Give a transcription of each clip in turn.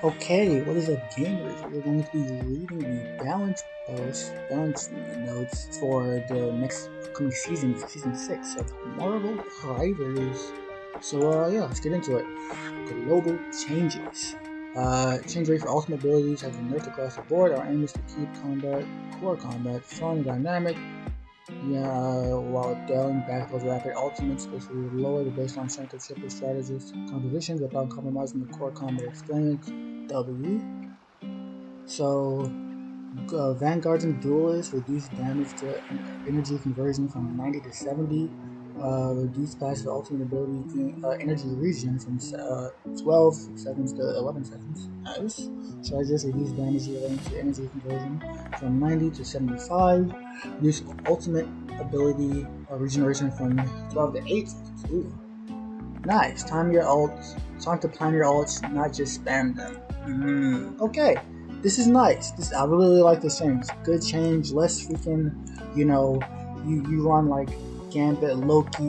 Okay, what is up, gamers? We're going to be reading the balance notes for the next coming season, season 6 of Marvel Riders. So, yeah, let's get into it. Global changes. Change rate for ultimate abilities has been nerfed across the board. Our aim is to keep core combat, fun and dynamic. While dialing back those rapid ultimates, this will lower the baseline strength of triple strategist compositions without compromising the core combat experience. W. So, Vanguards and Duelists reduce damage to energy conversion from 90 to 70. Reduce passive ultimate ability energy regen from 12 seconds to 11 seconds. Nice. Charges reduce damage relating to energy conversion from 90 to 75. Reduce ultimate ability regeneration from 12 to 8 seconds. Ooh. Nice. Time your ults. Time to plan your ults, not just spam them. Okay. This is nice. I really like this change. Good change. Less freaking, you run like Gambit, Loki,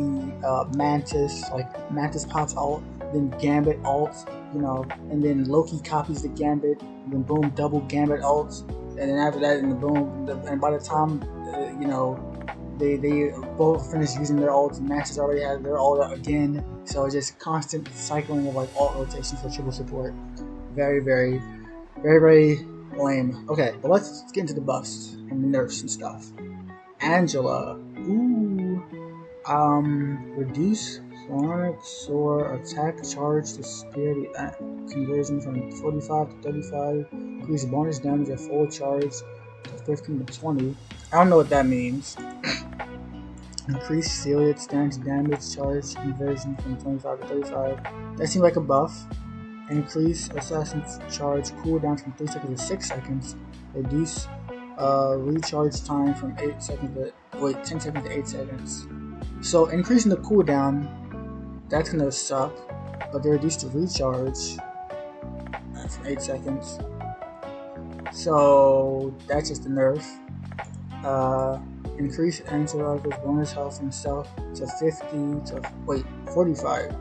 Mantis. Like Mantis pops ult, then Gambit ults, and then Loki copies the Gambit, and then boom, double Gambit ults, and then after that, and boom, and by the time, they both finish using their ults, Mantis already has their ult again. So it's just constant cycling of like ult rotations for triple support. Very, very, very, very lame. Okay, but let's get into the buffs and the nerfs and stuff. Angela. Ooh. Reduce Sonic Soar attack charge to spear conversion from 45 to 35. Increase bonus damage at full charge to 15 to 20. I don't know what that means. Increase Celia stance damage charge conversion from 25 to 35. That seems like a buff. Increase Assassin's Charge cooldown from 3 seconds to 6 seconds. Reduce recharge time from 10 seconds to 8 seconds. So increasing the cooldown, that's gonna suck. But they reduced the recharge from 8 seconds. So that's just a nerf. Increase Angela's bonus health from stealth to 50 to 45.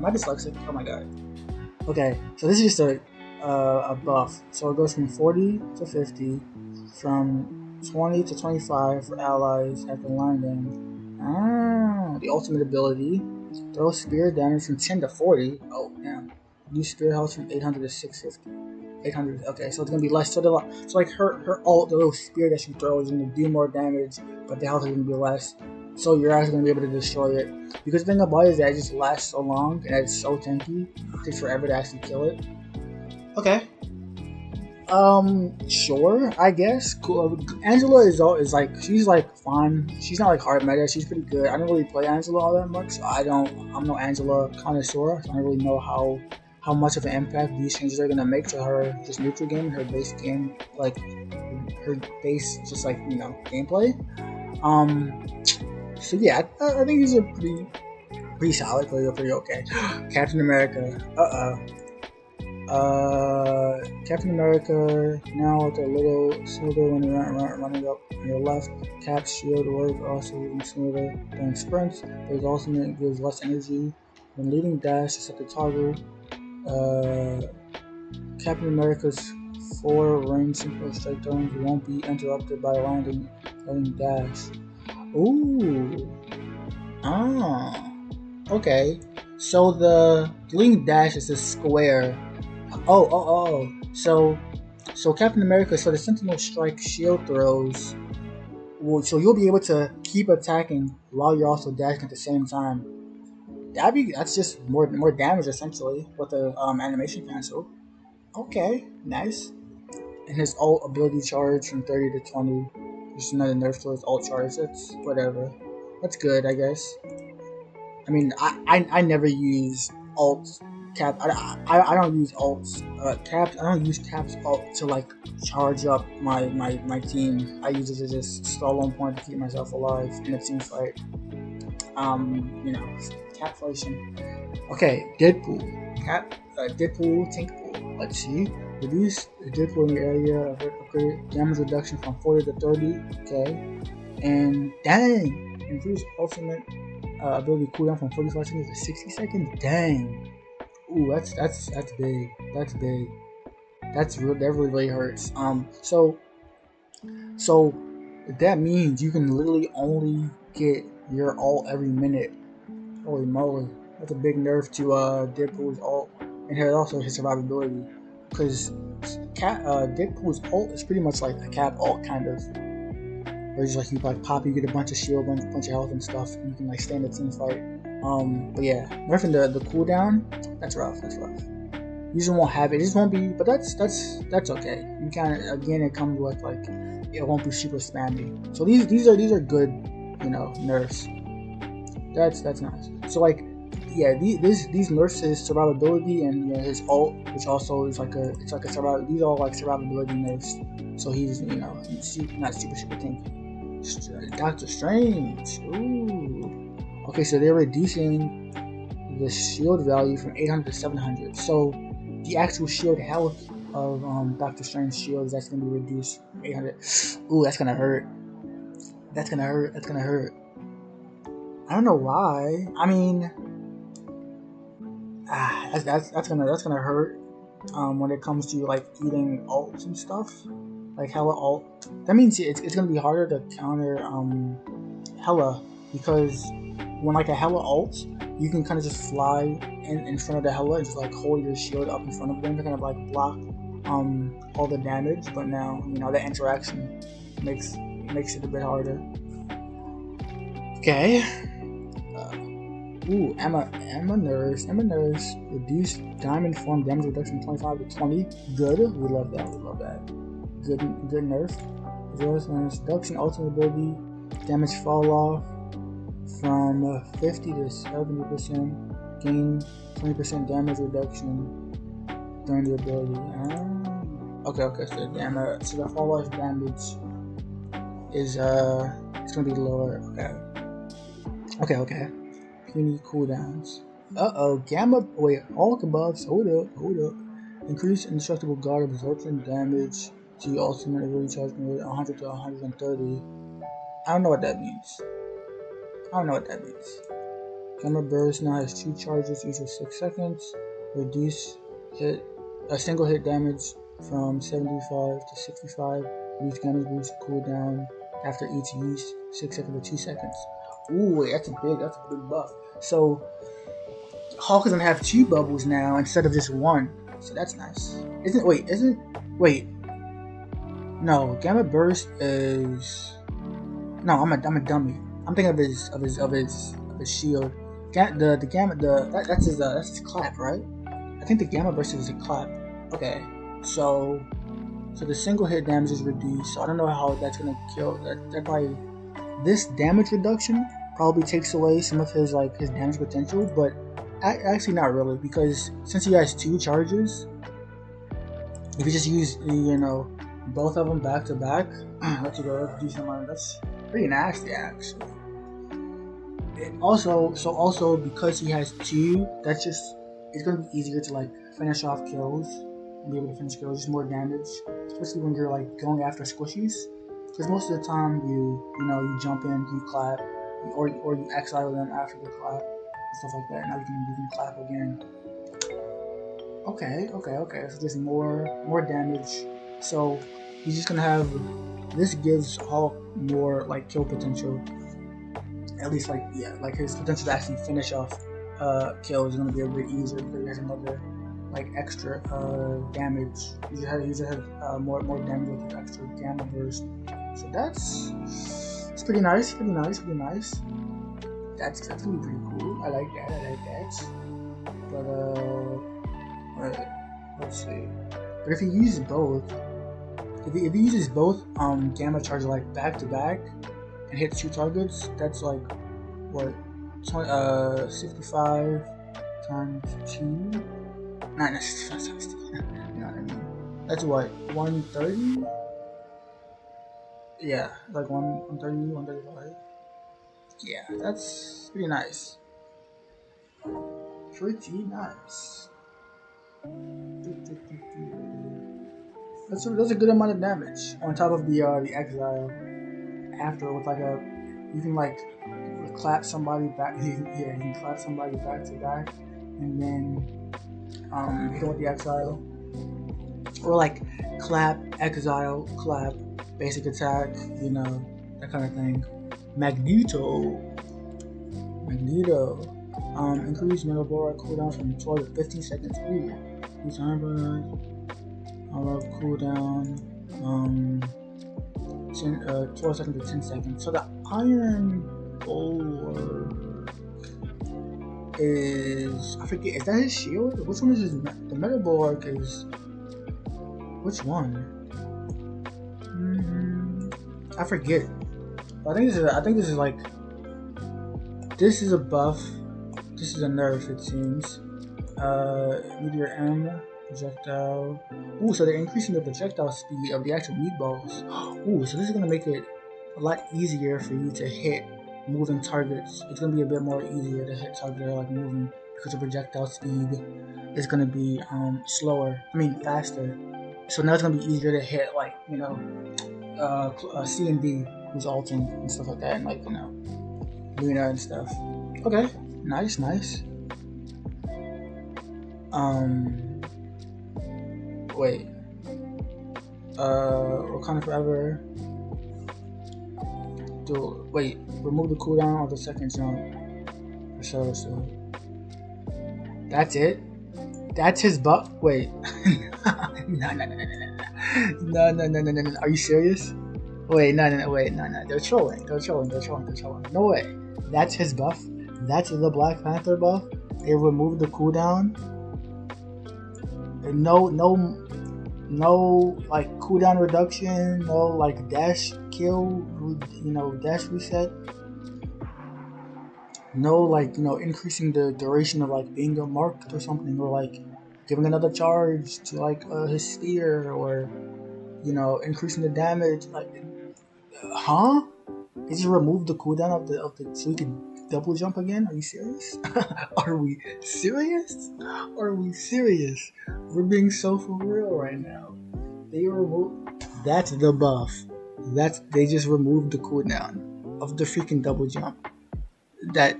My dyslexic. Oh my god. Okay, so this is just a buff. So it goes from 40 to 50, from 20 to 25 for allies after line damage. The ultimate ability. Throw spear damage from 10 to 40. Oh, damn. New spear health from 800 to 650. 800, okay, so it's gonna be less. So like her ult, the little spear that she throws, is gonna do more damage, but the health is gonna be less. So you're actually gonna be able to destroy it. Because the thing about it is that it just lasts so long and it's so tanky, it takes forever to actually kill it. Okay. Sure, I guess. Cool. Angela is like, she's like fine. She's not like hard meta. She's pretty good. I don't really play Angela all that much, so I'm no Angela connoisseur. So I don't really know how much of an impact these changes are gonna make to her just neutral game, her base game, like her base just like gameplay. So yeah, I think these are pretty solid, pretty okay. Captain America. Captain America now with a little smoother when you're running up on your left. Cap's shield work also even smoother during sprints. His ultimate gives less energy. When leading dash, set the toggle. Captain America's 4 range simple strike turns won't be interrupted by landing dash. Ooh. Okay. So the link dash is a square. So Captain America, so the Sentinel Strike shield throws. So you'll be able to keep attacking while you're also dashing at the same time. That's just more damage essentially with the animation cancel. Okay, nice. And his ult ability charge from 30 to 20. Just another nerf to his ult charge. That's whatever. That's good, I guess. I mean, I never use ult cap. I don't use ults caps. I don't use caps ult to like charge up my team. I use it to just stall on point to keep myself alive in a team fight. Capflation. Okay, Deadpool. Deadpool, Tinkpool. Let's see. Reduce the Deadpool in the area of upgrade damage reduction from 40 to 30. Okay. And dang! Increase ultimate ability cooldown from 45 seconds to 60 seconds. Dang. Ooh, that's big. That's big. That really hurts. So that means you can literally only get your ult every minute. Holy moly, that's a big nerf to Deadpool's ult, and here also his survivability, because Deadpool's ult is pretty much like a cap ult kind of, where it's like you like pop, you get a bunch of shield, bunch of health and stuff, and you can like stand a team fight. But yeah, nerfing the cooldown, that's rough. That's rough. You just won't have it. It just won't be. But that's okay. You kind of, again, it comes with like, it won't be super spammy. So these are good, you know, nerfs. That's nice. So like, yeah, these nerfs his survivability and, you know, his ult, which also is like a survival. These are all like survivability nerfs. So he's, you know, not super tanky. Doctor Strange. Ooh. Okay, so they're reducing the shield value from 800 to 700. So the actual shield health of Doctor Strange's shield is actually going to be reduced from 800. Ooh, that's gonna hurt. That's gonna hurt. I don't know why. I mean, that's gonna hurt. When it comes to like eating ults and stuff, like Hella ult. That means it's gonna be harder to counter Hella, because when like a Hella ult, you can kind of just fly in front of the Hella and just like hold your shield up in front of them to kind of like block all the damage. But now, you know, the interaction makes it a bit harder. Okay. Ooh, Emma Nurse reduced diamond form damage reduction 25 to 20. Good. We love that. Good nerf. Reduction ultimate ability damage fall off from 50 to 70%. Gain 20% damage reduction during the ability. Okay. So the fall off damage is it's gonna be lower. Okay. Puny cooldowns. Gamma. Wait, all buffs. Hold up. Increase indestructible guard absorption damage to your ultimate ability charge from 100 to 130. I don't know what that means. Gamma burst now has 2 charges each of 6 seconds. Reduce single hit damage from 75 to 65. Reduce damage boost cooldown after each use 6 seconds to 2 seconds. Ooh, wait, that's a big buff. So Hulk is gonna have 2 bubbles now instead of just 1. So that's nice. No, Gamma Burst is. No, I'm a dummy. I'm thinking of his shield. That's his clap, right? I think the Gamma Burst is a clap. Okay, so the single hit damage is reduced. So I don't know how that's gonna kill. That probably, this damage reduction probably takes away some of his damage potential, but actually not really, because since he has 2 charges, if you just use both of them back to back, let you go do something. That's pretty nasty actually. Also because he has 2, it's gonna be easier to finish off kills and be able to finish kills, just more damage, especially when you're going after squishies. Because most of the time you jump in, you clap, or you exile them after the clap and stuff like that. Now you can clap again. Okay. So just more damage. So he's just gonna have, this gives Hulk more kill potential. At least his potential to actually finish off kills is gonna be a bit easier because he has another extra damage. He just has more damage with the extra Gamma Burst. So it's pretty nice. That's gonna be pretty cool. I like that. But let's see. But if he uses both, Gamma Charge back to back and hits 2 targets, that's 65 times 2. Not 65 times 2. You know what I mean? That's 130. Yeah, 130, 135. Yeah, that's pretty nice. That's a good amount of damage on top of the exile. After with you can clap somebody back. You can clap somebody back to back, and then hit him with the exile. Or like clap, exile, clap, basic attack, you know, that kind of thing. Magneto. Increase metal blower cooldown from 12 to 15 seconds. Ooh. Use cooldown. 12 seconds to 10 seconds. So the iron bulwark is, I forget, is that his shield? Which one is his? The metal bulwark is, which one? I forget. But I think this is like, this is a buff. This is a nerf, it seems. Meteor M, projectile. Ooh, so they're increasing the projectile speed of the actual meatballs. Ooh, so this is gonna make it a lot easier for you to hit moving targets. It's gonna be a bit more easier to hit targets that are like moving because the projectile speed is gonna be faster. So now it's gonna be easier to hit, like, you know, C and D who's ulting and stuff like that, and like, you know, Luna and stuff. Okay, nice. Wait. Wakanda Forever. Remove the cooldown of the second jump. So. That's it? That's his buff? Wait. No. Are you serious? Wait, no. They're trolling. No way. That's his buff? That's the Black Panther buff? They removed the cooldown? No, like, cooldown reduction, no, like, dash kill, you know, dash reset. No, like, you know, increasing the duration of, like, being marked or something, or, like, giving another charge to, like, his spear, or, you know, increasing the damage, like, huh? They just removed the cooldown of the so we can double jump again? Are you serious? Are we serious? We're being so for real right now. They removed, that's the buff. They just removed the cooldown of the freaking double jump. That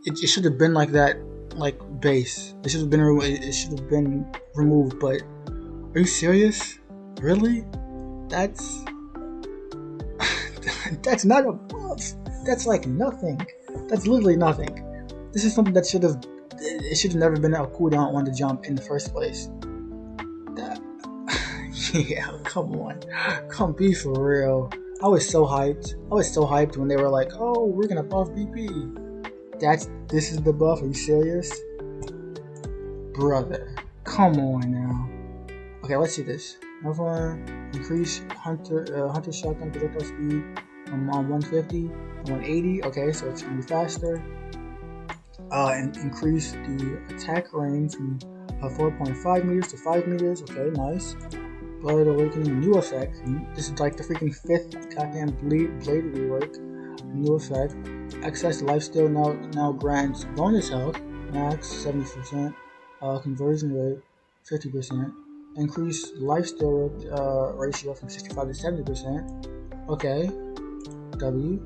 it should have been like that, like base. It should have been removed. But are you serious? Really? That's that's not a buff. That's like nothing. That's literally nothing. This is something that should have never been a cooldown on the jump in the first place. Yeah, come on. Come be for real. I was so hyped when they were like, oh, we're gonna buff BP. This is the buff. Are you serious? Brother, come on now. Okay, let's see this. Another one, increase hunter shotgun projectile speed from 150 to 180. Okay, so it's gonna be faster. And increase the attack range from 4.5 meters to 5 meters. Okay, nice. Blood Awakening new effect. This is like the freaking 5th goddamn blade rework. New effect. Excess lifesteal now grants bonus health, max 70%, conversion rate 50%, increase lifesteal ratio from 65 to 70%. Okay. W.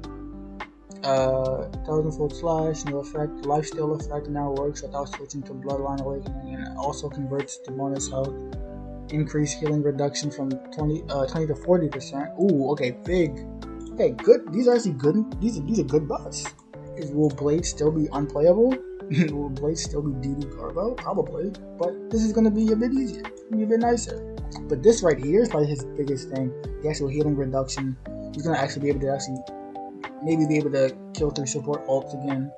1000// new effect. Lifesteal effect now works without switching to Bloodline Awakening, and also converts to bonus health. Increase healing reduction from 20 to 40%. Ooh, okay, big. Okay, good. These are actually good. These are good buffs. Will Blade still be unplayable? Will Blade still be DD Garbo? Probably. But this is gonna be a bit easier. A bit nicer. But this right here is probably his biggest thing. The actual healing reduction. He's gonna actually be able to maybe be able to kill through support ults again.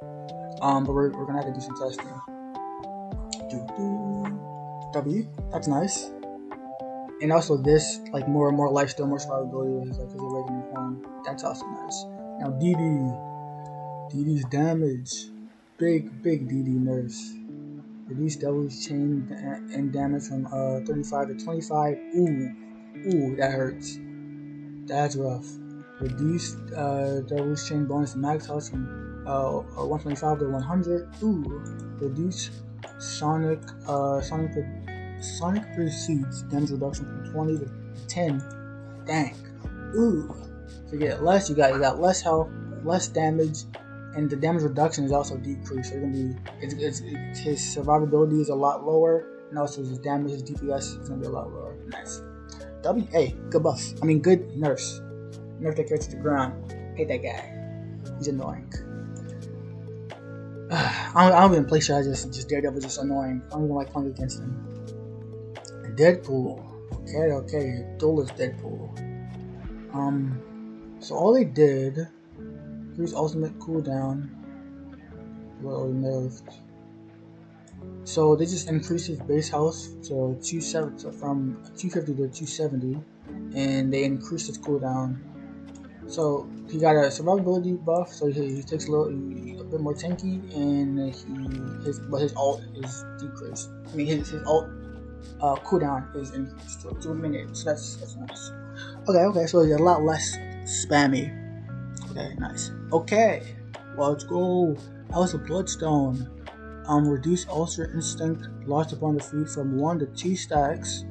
But we're gonna have to do some testing. W. That's nice. And also this, like, more and more lifesteal, more survivability is like his awakening form. That's also nice. Now DD's damage. Big DD nerfs. Reduce Devil's Chain and damage from 35 to 25. Ooh, that hurts. That's rough. Reduce Devil's Chain bonus max health from 125 to 100. Ooh. Reduce Sonic Pursuits damage reduction from 20 to 10. Dang. Ooh. So you get less. You got less health, less damage, and the damage reduction is also decreased. So it's gonna be his survivability is a lot lower, and also his damage, his DPS is gonna be a lot lower. Nice. WA, good buff. I mean, good nerfs. Nerf that character to the ground. Hate that guy. He's annoying. I don't even play strategy. Just Daredevil, just annoying. I don't even like playing against him. Deadpool. Okay. Duelist Deadpool. So all they did, increase ultimate cooldown. Well, nerfed. So they just increased his base health to from 250 to 270, and they increased his cooldown. So he got a survivability buff, so he takes a bit more tanky, and his ult is decreased. I mean his ult cooldown is increased to a minute, so that's nice. Okay, so he's a lot less spammy. Okay, nice. Okay, let's go. House of Bloodstone. Reduce Ultra Instinct lost upon defeat from 1 to 2 stacks.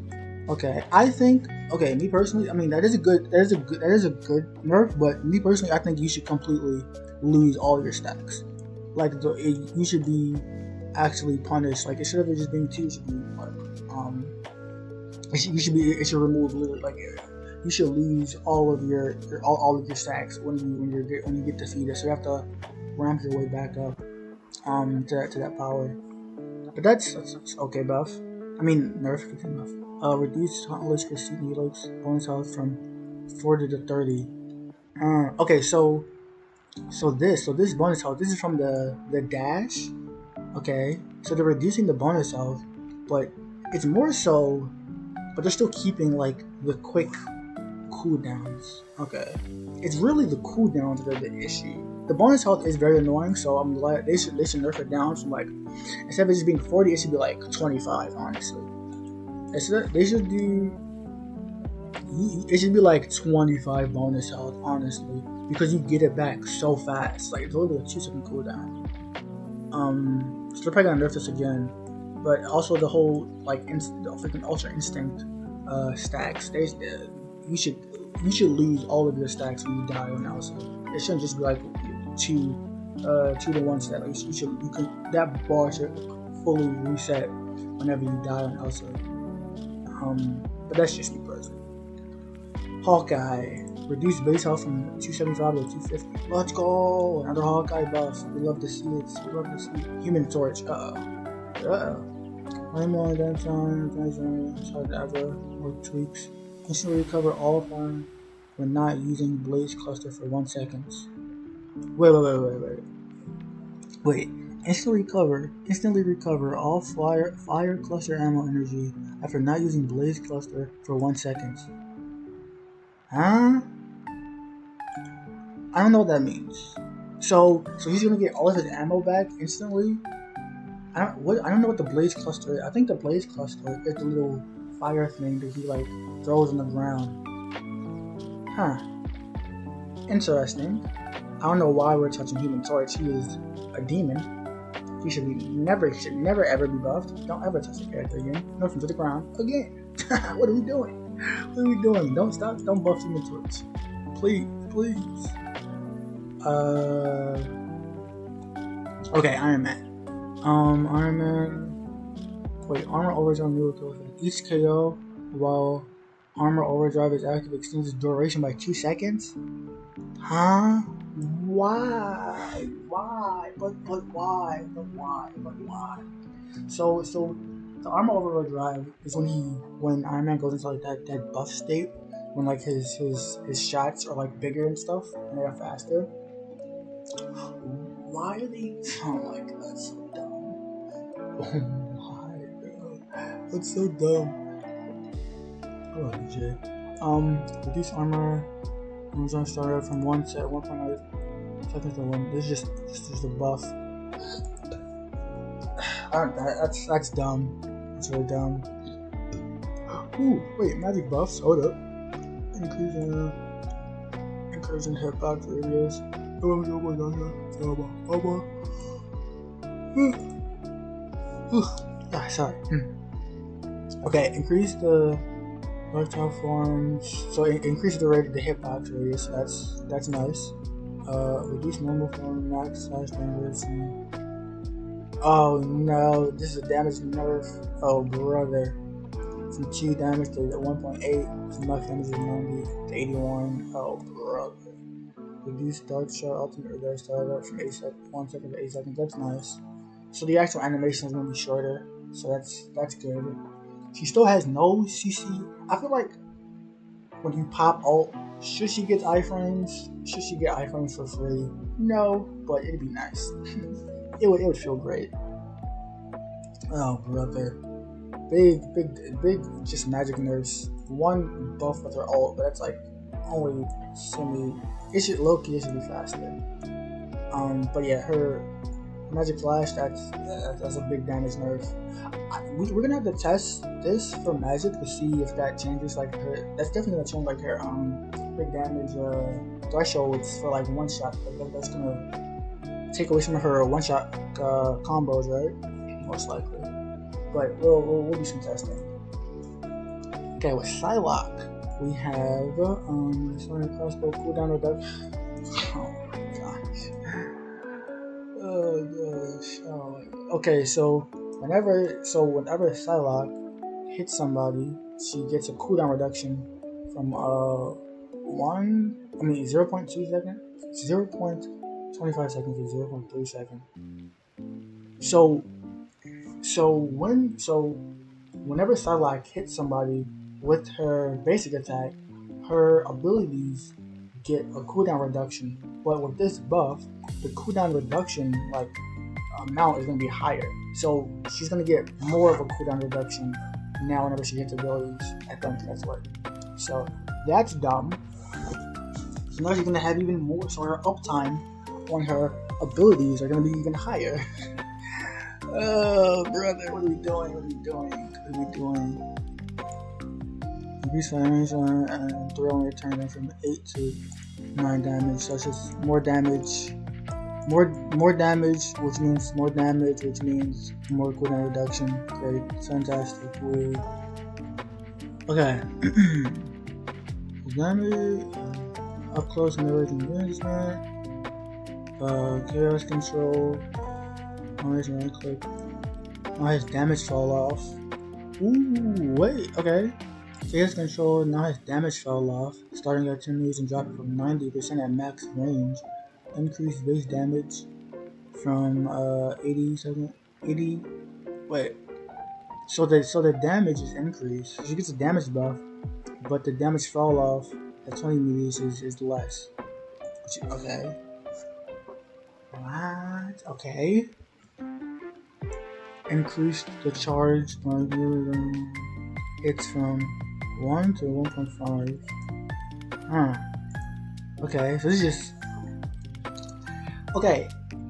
Okay, I think. Okay, me personally, I mean that is a good nerf, but me personally, I think you should completely lose all your stacks. Like you should be actually punished. Like instead of it just being 2, it should be like it should remove literally like you should lose all of your stacks when you get defeated. So you have to ramp your way back up to that power. But that's okay buff. I mean nerf, buff. Reduce Tauntless Pursuit Helix bonus health from 40 to 30. Okay, so this bonus health, this is from the dash. Okay, so they're reducing the bonus health, but it's more so, but they're still keeping like the quick cooldowns. Okay, it's really the cooldowns that are the issue. The bonus health is very annoying, so I'm glad they should nerf it down from like, instead of it just being 40, it should be like 25, honestly. They should do. It should be like 25 bonus health, honestly, because you get it back so fast. Like it's only a 2-second cooldown. So they're probably gonna nerf this again, but also the whole like the freaking Ultra Instinct stacks. You should lose all of your stacks when you die on Elsa. It shouldn't just be like 2 to 1 stack. Like that bar should fully reset whenever you die on Elsa. But that's just me personally. Hawkeye. Reduce base health from 275 to 250. Let's go! Another Hawkeye buff. We love to see it. Human Torch. I'm on that time. Ever. More tweaks. Instantly recover all fire when not using Blaze Cluster for 1 second. Wait. Instantly recover all fire cluster ammo energy after not using Blaze Cluster for 1 second. Huh? I don't know what that means. So he's gonna get all of his ammo back instantly. I don't know what the Blaze Cluster is. I think the Blaze Cluster is the little fire thing that he like throws on the ground. Huh. Interesting. I don't know why we're touching Human Torch. He is a demon. He should never ever be buffed. Don't ever touch the character again. Nerf him to the ground again. What are we doing? Don't stop. Don't buff Human Torch. Please. Okay, Iron Man. Iron Man. Wait, Armor Overdrive new kills. Each KO while Armor Overdrive is active extends its duration by 2 seconds. Huh? Why? But why? So the Armor Overdrive is when Iron Man goes into like that buff state, when like his shots are like bigger and stuff and they're faster. Why are they? Oh my god, that's so dumb. Oh my god, that's so dumb. Oh DJ. Reduce armor. Amazon starter from 1.8 seconds to 1. This is just a buff. That's dumb. That's really dumb. Ooh, wait, magic buffs. Hold up. Increasing hit back radius. Sorry. Okay, increase the lifestyle forms. So increase the hit box radius. That's nice. Reduce normal form max size damage. Oh no, this is a damage nerf. Oh brother. From 2 damage to 1.8, from max damage is 90 to 81. Oh brother. Reduce Dark Shot Ultimate Reverse Startup from 1 second to 8 seconds. That's nice. So the actual animation is going to be shorter. So that's good. She still has no CC. I feel like when you pop ult, should she get iframes? Should she get iframes for free? No, but it'd be nice. it would feel great. Oh brother. Big just magic nerfs. One buff with her ult, but that's like only semi. It should low-key, it should be faster. But yeah, her magic flash, that's a big damage nerf. We're gonna have to test this for magic to see if that changes like her. That's definitely gonna change like her big damage thresholds for like one shot. Like, that's gonna take away some of her one shot combos, right? Most likely. But we'll do some testing. Okay, with Psylocke, we have Sonic Crossbow cooldown reduction. Oh my gosh. Oh gosh. Oh. Okay, so whenever Psylocke hits somebody, she gets a cooldown reduction from 0.2 seconds, 0.25 seconds to 0.3 seconds. Whenever Psylocke hits somebody with her basic attack, her abilities get a cooldown reduction. But with this buff, the cooldown reduction amount is going to be higher. So she's going to get more of a cooldown reduction now whenever she hits abilities. I think that's what. So that's dumb. So now she's going to have even more. So her uptime on her abilities are going to be even higher. Oh, brother, what are we doing? Increase damage and throw and return from 8 to 9 damage. So it's just more damage, which means more damage, which means more cooldown reduction. Great, fantastic, cool. Okay. Damage, up close and engagement, chaos control. Always right click. Now his damage fall off. Ooh, wait, okay. Chaos control, now his damage fell off. Starting at 10 meters and dropping from 90% at max range. Increase base damage from 80. Wait. So the damage is increased. She gets a damage buff, but the damage fall off at 20 meters is less. Okay. What? Okay. Increase the charge by it's from 1 to 1.5. Okay, so this is just okay.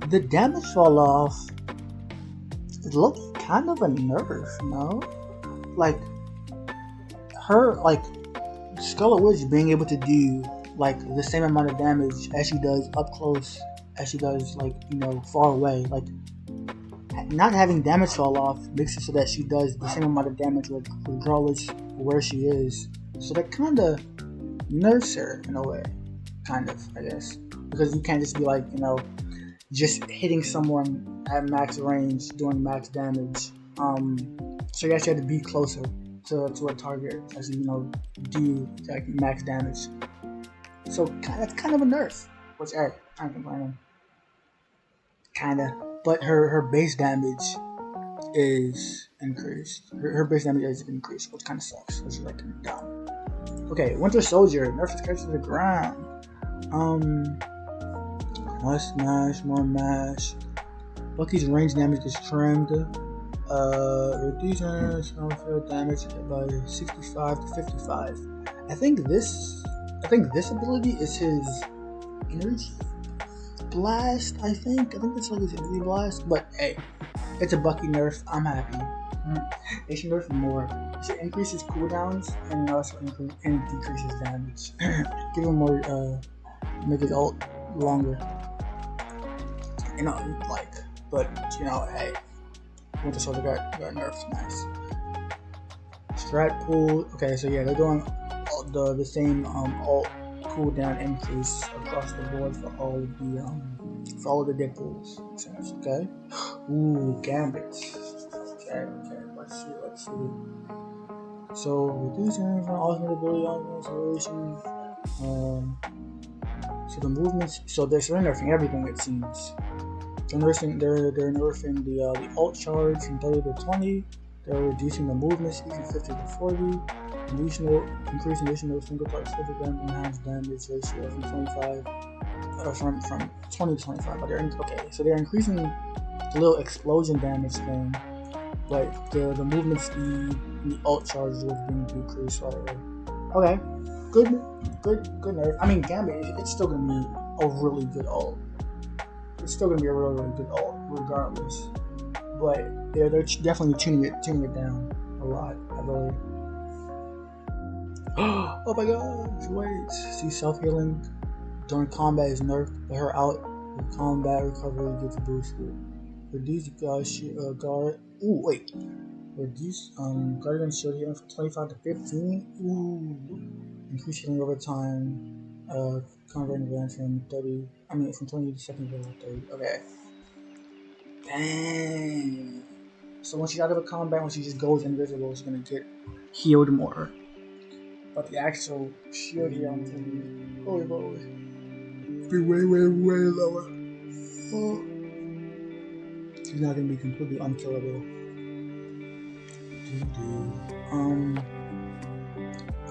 The damage fall off. It looks kind of a nerf, no? Like her, Scarlet Witch being able to do the same amount of damage as she does up close, as she does far away, not having damage fall off makes it so that she does the same amount of damage regardless where she is. So that kind of nerfs her in a way, I guess, because you can't just be just hitting someone at max range doing max damage. So you actually have to be closer to a target as you do max damage. So that's kind of a nerf, which I ain't complaining. Kinda. But her base damage is increased. Her base damage is increased, which kind of sucks. Which is dumb. Okay, Winter Soldier. Nerf is carried to the ground. Less mash, more mash. Bucky's range damage is trimmed. Reducing field damage by 65 to 55. I think this ability is his energy blast. I think that's his energy blast. But hey, it's a Bucky nerf. I'm happy. They should nerf more. It should increase his cooldowns and also decrease his damage. Give him more. Make his ult longer. But hey, Winter Soldier got nerfed. Nice. Strat pool. Okay, so yeah, they're doing the same ult cooldown increase across the board for all of the Deadpools. Okay. Ooh, Gambit. Okay, let's see. So, reducing from ultimate ability on acceleration. So the movements, so they're nerfing everything, it seems. They're nerfing the ult charge from 30 to 20. They're reducing the movement speed from 50 to 40. Increasing additional single target specific damage enhanced damage ratio from 25 from 20 to 25. But so they're increasing the little explosion damage thing, but the movement speed and the ult charge was being decreased slightly. Okay, good nerf. I mean, Gambit, it's still gonna be a really good ult. It's still gonna be a really good ult regardless. But they're definitely tuning it down a lot, I believe. Oh my gosh, wait. See, self-healing during combat is nerfed, but her out with combat recovery gets boosted. Reduce guard. Ooh, wait. Reduce guardian shield healing from 25 to 15. Ooh. Increase healing over time. Converting advance from 30. From 20 seconds to 30. Okay. Dang. So when she's out of a combat, when she just goes invisible, she's gonna get healed more. But the actual shield healing is gonna be holy moly. Be way lower. Oh. She's not gonna be completely unkillable.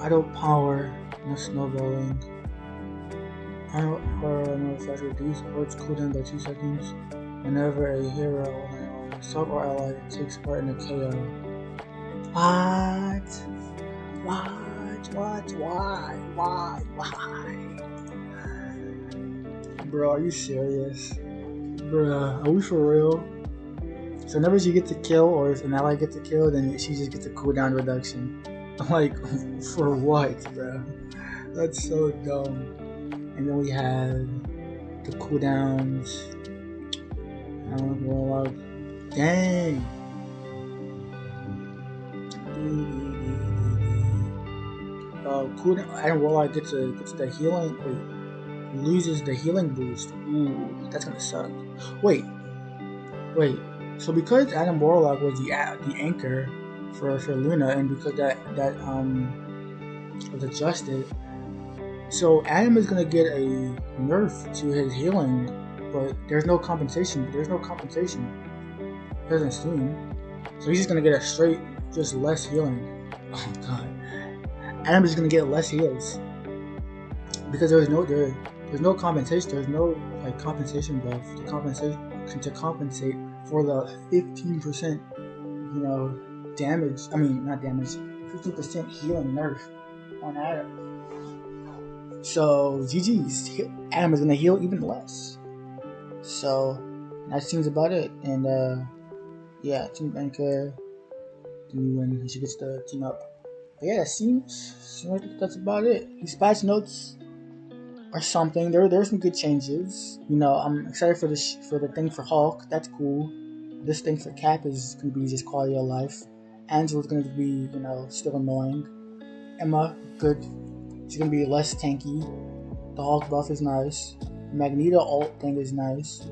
Idle power, no snowballing. Idle power, no effect reduce Earth's cooldown by 2 seconds. Whenever a hero, sub or ally takes part in a KO. What? Why? Bro, are you serious? Bruh, are we for real? So whenever she gets a kill, or if an ally gets a kill, then she just gets a cooldown reduction. Like, for what, bro? That's so dumb. And then we have the cooldowns. Dang. Cooldown. Iron Warlock gets the healing. Loses the healing boost. Ooh, that's gonna suck. Wait. So because Adam Warlock was the anchor for Luna, and because that was adjusted, so Adam is gonna get a nerf to his healing, but there's no compensation. It doesn't seem. So he's just gonna get a straight, just less healing. Oh god. Adam is gonna get less heals because there's no compensation. There's no compensation buff to compensate for the 15% damage. Not damage. 15% healing nerf on Adam. So GG's. Adam is gonna heal even less. So that seems about it. And yeah, Team Banker when she gets the team up. But yeah, it seems like that's about it. These patch notes or something. There's some good changes. I'm excited for the thing for Hulk. That's cool. This thing for Cap is gonna be just quality of life. Angela's gonna be still annoying. Emma, good. She's gonna be less tanky. The Hulk buff is nice. Magneto ult thing is nice.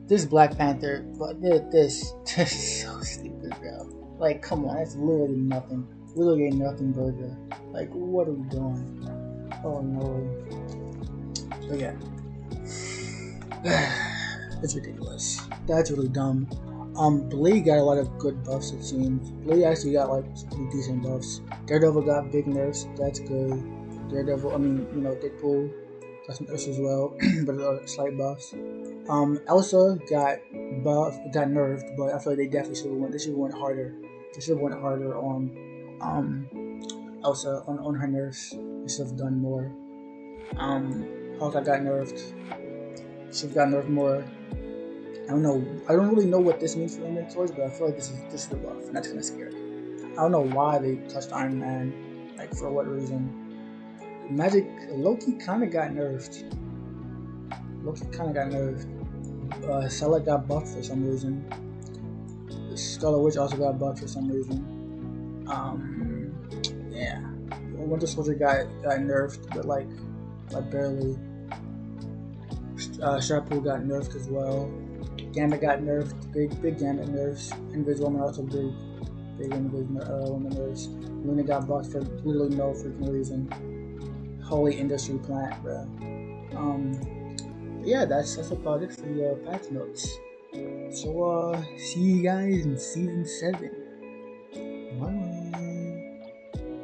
This Black Panther, but this is so stupid, bro. Like, come on, that's literally nothing. Literally a nothing burger. Like, what are we doing? Oh no. But yeah. It's ridiculous. That's really dumb. Blade got a lot of good buffs, it seems. Blade actually got some decent buffs. Daredevil got big nerfs, that's good. Daredevil, Deadpool got some nerfs as well, but slight buffs. Elsa got nerfed, but I feel like they definitely should have went harder. They should have went harder on Elsa on her nerfs. They should have done more. Hawkeye got nerfed. Should have got nerfed more. I don't really know what this means for inventories, but I feel like this is the buff, and that's kind of scary. I don't know why they touched Iron Man, for what reason. Magic Loki kind of got nerfed. Select got buffed for some reason. Scarlet Witch also got buffed for some reason. Yeah. Winter Soldier got nerfed, but barely. Sharppool got nerfed as well. Gambit got nerfed, big Gambit nerfs. Invis-Woman also big Invis-Woman nerfs. Luna got buffed for literally no freaking reason. Holy industry plant, bro. Yeah, that's about it for the patch notes. So see you guys in season 7. Bye.